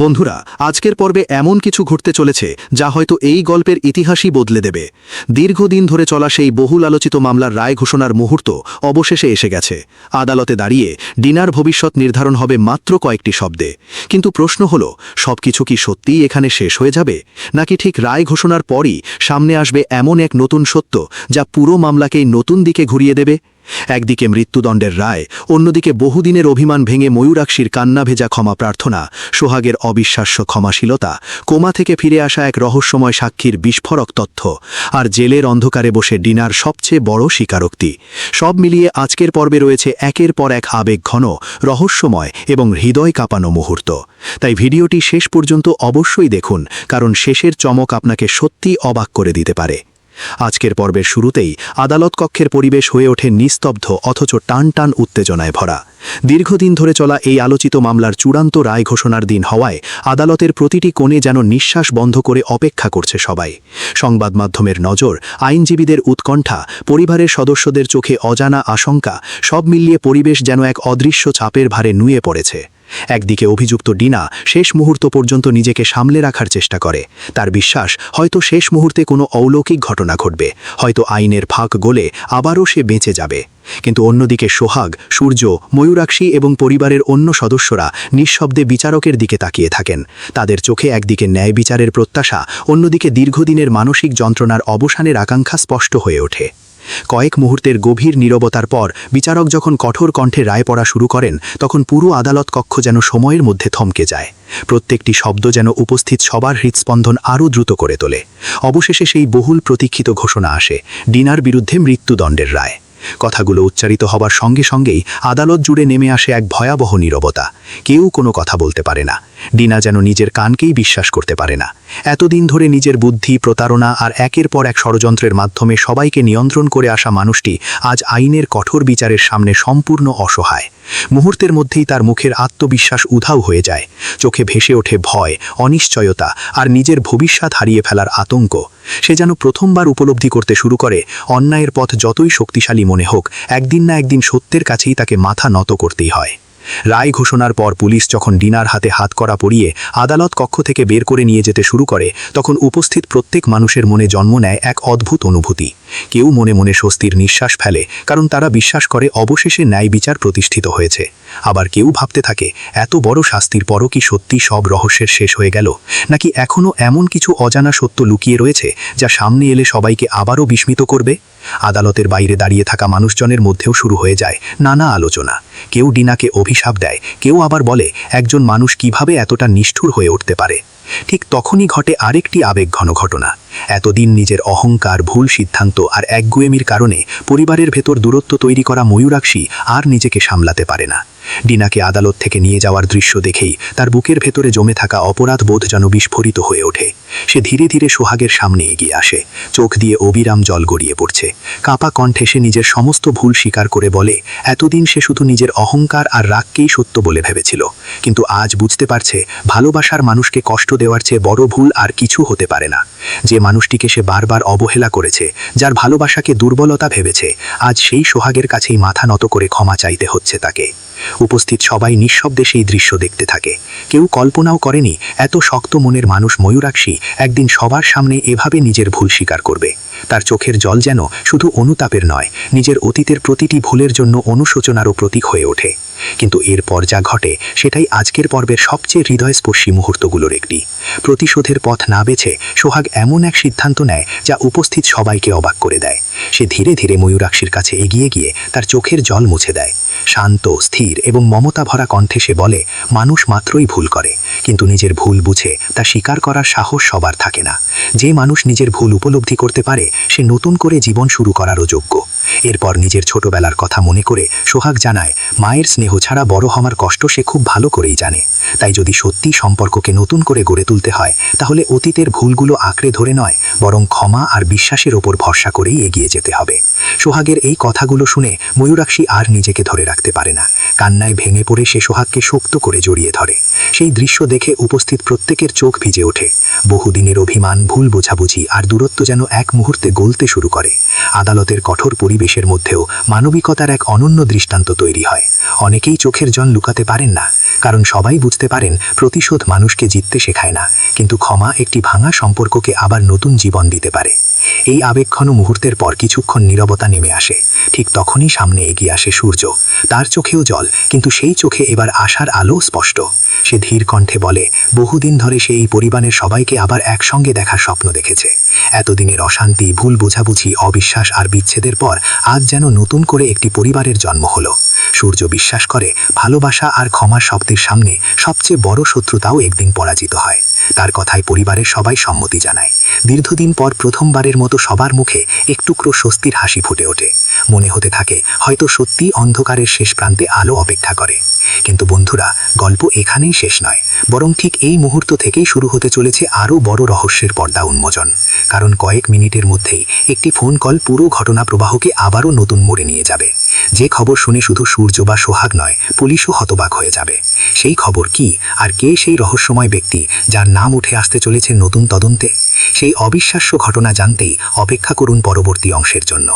বন্ধুরা, আজকের পর্বে এমন কিছু ঘটতে চলেছে যা হয়তো এই গল্পের ইতিহাসই বদলে দেবে। দীর্ঘদিন ধরে চলা সেই বহুল আলোচিত মামলার রায় ঘোষণার মুহূর্ত অবশেষে এসে গেছে। আদালতে দাঁড়িয়ে ডিনার ভবিষ্যৎ নির্ধারণ হবে মাত্র কয়েকটি শব্দে। কিন্তু প্রশ্ন হল, সবকিছু কি সত্যিই এখানে শেষ হয়ে যাবে, নাকি ঠিক রায় ঘোষণার পরই সামনে আসবে এমন এক নতুন সত্য যা পুরো মামলাকেই নতুন দিকে ঘুরিয়ে দেবে? একদিকে মৃত্যুদণ্ডের রায়, অন্যদিকে বহুদিনের অভিমান ভেঙে ময়ূরাক্ষীর কান্না ভেজা ক্ষমা প্রার্থনা, সোহাগের অবিশ্বাস্য ক্ষমাশীলতা, কোমা থেকে ফিরে আসা এক রহস্যময় সাক্ষীর বিস্ফোরক তথ্য, আর জেলের অন্ধকারে বসে ডিনার সবচেয়ে বড় স্বীকারোক্তি। সব মিলিয়ে আজকের পর্বে রয়েছে একের পর এক আবেগঘন, রহস্যময় এবং হৃদয় কাঁপানো মুহূর্ত। তাই ভিডিওটি শেষ পর্যন্ত অবশ্যই দেখুন, কারণ শেষের চমক আপনাকে সত্যিই অবাক করে দিতে পারে। আজকের পর্বের শুরুতেই আদালত কক্ষের পরিবেশ হয়ে ওঠে নিস্তব্ধ অথচ টান টান উত্তেজনায় ভরা। দীর্ঘদিন ধরে চলা এই আলোচিত মামলার চূড়ান্ত রায় ঘোষণার দিন হওয়ায় আদালতের প্রতিটি কোণে যেন নিঃশ্বাস বন্ধ করে অপেক্ষা করছে সবাই। সংবাদ মাধ্যমের নজর, আইনজীবীদের উৎকণ্ঠা, পরিবারের সদস্যদের চোখে অজানা আশঙ্কা, সব মিলিয়ে পরিবেশ যেন এক অদৃশ্য চাপের ভারে নুয়ে পড়েছে। একদিকে অভিযুক্ত ডিনা শেষ মুহূর্ত পর্যন্ত নিজেকে সামলে রাখার চেষ্টা করে। তার বিশ্বাস, হয়তো শেষ মুহূর্তে কোনো অলৌকিক ঘটনা ঘটবে, হয়তো আইনের ফাঁক গলে আবারও সে বেঁচে যাবে। কিন্তু অন্যদিকে সোহাগ, সূর্য, ময়ূরাক্ষী এবং পরিবারের অন্য সদস্যরা নিঃশব্দে বিচারকের দিকে তাকিয়ে থাকেন। তাদের চোখে একদিকে ন্যায় বিচারের প্রত্যাশা, অন্যদিকে দীর্ঘদিনের মানসিক যন্ত্রণার অবসানের আকাঙ্ক্ষা স্পষ্ট হয়ে ওঠে। কয়েক মুহূর্তের গভীর নীরবতার পর বিচারক যখন কঠোর কণ্ঠে রায় পড়া শুরু করেন, তখন পুরো আদালত কক্ষ যেন সময়ের মধ্যে থমকে যায়। প্রত্যেকটি শব্দ যেন উপস্থিত সবার হৃৎস্পন্দন আরও দ্রুত করে তোলে। অবশেষে সেই বহুল প্রতীক্ষিত ঘোষণা আসে, ডিনার বিরুদ্ধে মৃত্যুদণ্ডের রায়। কথাগুলো উচ্চারিত হবার সঙ্গে সঙ্গেই আদালত জুড়ে নেমে আসে এক ভয়াবহ নীরবতা। কেউ কোনো কথা বলতে পারে না। ডিনা যেন নিজের কানকেই বিশ্বাস করতে পারে না। এতদিন ধরে নিজের বুদ্ধি, প্রতারণা আর একের পর এক ষড়যন্ত্রের মাধ্যমে সবাইকে নিয়ন্ত্রণ করে আসা মানুষটি আজ আইনের কঠোর বিচারের সামনে সম্পূর্ণ অসহায়। মুহূর্তের মধ্যেই তার মুখের আত্মবিশ্বাস উধাও হয়ে যায়। চোখে ভেসে ওঠে ভয়, অনিশ্চয়তা আর নিজের ভবিষ্যৎ হারিয়ে ফেলার আতঙ্ক। সে যেন প্রথমবার উপলব্ধি করতে শুরু করে, অন্যায়ের পথ যতই শক্তিশালী মনে হোক, একদিন না একদিন সত্যের কাছেই তাকে মাথা নত করতেই হয়। রায় ঘোষণার পর পুলিশ যখন ডিনার হাতে হাতকড়া পরিয়ে আদালত কক্ষ থেকে বের করে নিয়ে যেতে শুরু করে, তখন উপস্থিত প্রত্যেক মানুষের মনে জন্ম নেয় এক অদ্ভুত অনুভূতি। কেউ মনে মনে স্বস্তির নিঃশ্বাস ফেলে, কারণ তারা বিশ্বাস করে অবশেষে ন্যায় বিচার প্রতিষ্ঠিত হয়েছে। আবার কেউ ভাবতে থাকে, এত বড় শাস্তির পরও কি সত্যি সব রহস্যের শেষ হয়ে গেল, নাকি এখনও এমন কিছু অজানা সত্য লুকিয়ে রয়েছে যা সামনে এলে সবাইকে আবারও বিস্মিত করবে। আদালতের বাইরে দাঁড়িয়ে থাকা মানুষজনের মধ্যেও শুরু হয়ে যায় নানা আলোচনা। কেউ ডিনাকে অভিশাপ দেয়, কেউ আবার বলে একজন মানুষ কিভাবে এতটা নিষ্ঠুর হয়ে উঠতে পারে। ঠিক তখনই ঘটে আরেকটি আবেগঘন ঘটনা। এতদিন নিজের অহংকার, ভুল সিদ্ধান্ত আর একগুয়েমির কারণে পরিবারের ভেতর দূরত্ব তৈরি করা ময়ূরাক্ষী আর নিজেকে সামলাতে পারে না। ডিনাকে আদালত থেকে নিয়ে যাওয়ার দৃশ্য দেখেই তার বুকের ভেতরে জমে থাকা অপরাধ বোধ যেন বিস্ফোরিত হয়ে ওঠে। সে ধীরে ধীরে সোহাগের সামনে এগিয়ে আসে, চোখ দিয়ে অবিরাম জল গড়িয়ে পড়ছে। কাঁপা কণ্ঠে সে নিজের সমস্ত ভুল স্বীকার করে বলে, এতদিন সে শুধু নিজের অহংকার আর রাগকেই সত্য বলে ভেবেছিল, কিন্তু আজ বুঝতে পারছে ভালোবাসার মানুষকে কষ্ট দেওয়ার চেয়ে বড় ভুল আর কিছু হতে পারে না। যে মানুষটিকে সে বারবার অবহেলা করেছে, যার ভালোবাসাকে দুর্বলতা ভেবেছে, আজ সেই সোহাগের কাছেই মাথা নত করে ক্ষমা চাইতে হচ্ছে তাকে। উপস্থিত সবাই নিঃশব্দে সেই দৃশ্য দেখতে থাকে। কেউ কল্পনাও করেনি এত শক্ত মনের মানুষ ময়ূরাক্ষী একদিন সবার সামনে এভাবে নিজের ভুল স্বীকার করবে। তার চোখের জল যেন শুধু অনুতাপের নয়, নিজের অতীতের প্রতিটি ভুলের জন্য অনুশোচনারও প্রতীক হয়ে ওঠে। কিন্তু এরপর যা ঘটে সেটাই আজকের পর্বের সবচেয়ে হৃদয়স্পর্শী মুহূর্তগুলোর একটি। প্রতিশোধের পথ না বেছে সোহাগ এমন এক সিদ্ধান্ত নেয় যা উপস্থিত সবাইকে অবাক করে দেয়। সে ধীরে ধীরে ময়ূরাক্ষীর কাছে এগিয়ে গিয়ে তার চোখের জল মুছে দেয়। শান্ত, স্থির এবং মমতা ভরা কণ্ঠে সে বলে, মানুষ মাত্রই ভুল করে, কিন্তু নিজের ভুল বুঝে তা স্বীকার করার সাহস সবার থাকে না। যে মানুষ নিজের ভুল উপলব্ধি করতে পারে, সে নতুন করে জীবন শুরু করারও যোগ্য। এরপর নিজের ছোটবেলার কথা মনে করে সোহাগ জানায়, মায়ের স্নেহ ছাড়া বড় হওয়ার কষ্ট সে খুব ভালো করেই জানে। তাই যদি সত্যি সম্পর্ককে নতুন করে গড়ে তুলতে হয়, তাহলে অতীতের ভুলগুলো আঁকড়ে ধরে নয়, বরং ক্ষমা আর বিশ্বাসের ওপর ভরসা করেই এগিয়ে যেতে হবে। সোহাগের এই কথাগুলো শুনে ময়ূরাক্ষী আর নিজেকে ধরে রাখতে পারে না। কান্নায় ভেঙে পড়ে সে সোহাগকে শক্ত করে জড়িয়ে ধরে। সেই দৃশ্য দেখে উপস্থিত প্রত্যেকের চোখ ভিজে ওঠে। বহুদিনের অভিমান, ভুল বোঝাবুঝি আর দূরত্ব যেন এক মুহূর্তে গলতে শুরু করে। আদালতের কঠোর পরিবেশের মধ্যেও মানবিকতার এক অনন্য দৃষ্টান্ত তৈরি হয়। অনেকেই চোখের জল লুকাতে পারেন না, কারণ সবাই বুঝতে পারেন প্রতিশোধ মানুষকে জিততে শেখায় না, কিন্তু ক্ষমা একটি ভাঙা সম্পর্ককে আবার নতুন জীবন দিতে পারে। এই আবেগঘন মুহূর্তের পর কিছুক্ষণ নীরবতা নেমে আসে। ঠিক তখনই সামনে এগিয়ে আসে সূর্য। তার চোখেও জল, কিন্তু সেই চোখে এবার আশার আলো স্পষ্ট। সে ধীর কণ্ঠে বলে, বহুদিন ধরে সে এই পরিবারের সবাইকে আবার একসঙ্গে দেখার স্বপ্ন দেখেছে। এতদিনের অশান্তি, ভুল বোঝাবুঝি, অবিশ্বাস আর বিচ্ছেদের পর আজ যেন নতুন করে একটি পরিবারের জন্ম হলো। সূর্য বিশ্বাস করে, ভালোবাসা আর ক্ষমার শব্দের সামনে সবচেয়ে বড় শত্রুতাও একদিন পরাজিত হয়। তার কথায় পরিবারের সবাই সম্মতি জানায়। দীর্ঘদিন পর প্রথমবারের মতো সবার মুখে এক টুকরো স্বস্তির হাসি ফুটে ওঠে। মনে হতে থাকে হয়তো সত্যি অন্ধকারের শেষ প্রান্তে আলো অপেক্ষা করে। কিন্তু বন্ধুরা, গল্প এখানেই শেষ নয়, বরং ঠিক এই মুহূর্ত থেকেই শুরু হতে চলেছে আরও বড় রহস্যের পর্দা উন্মোচন। কারণ কয়েক মিনিটের মধ্যেই একটি ফোন কল পুরো ঘটনা প্রবাহকে আবারও নতুন মোড়ে নিয়ে যাবে। যে খবর শুনে শুধু সূর্য বা সোহাগ নয়, পুলিশও হতবাক হয়ে যাবে। সেই খবর কি, আর কে সেই রহস্যময় ব্যক্তি যার নাম উঠে আসতে চলেছে নতুন তদন্তে? সেই অবিশ্বাস্য ঘটনা জানতেই অপেক্ষা করুন পরবর্তী অংশের জন্য।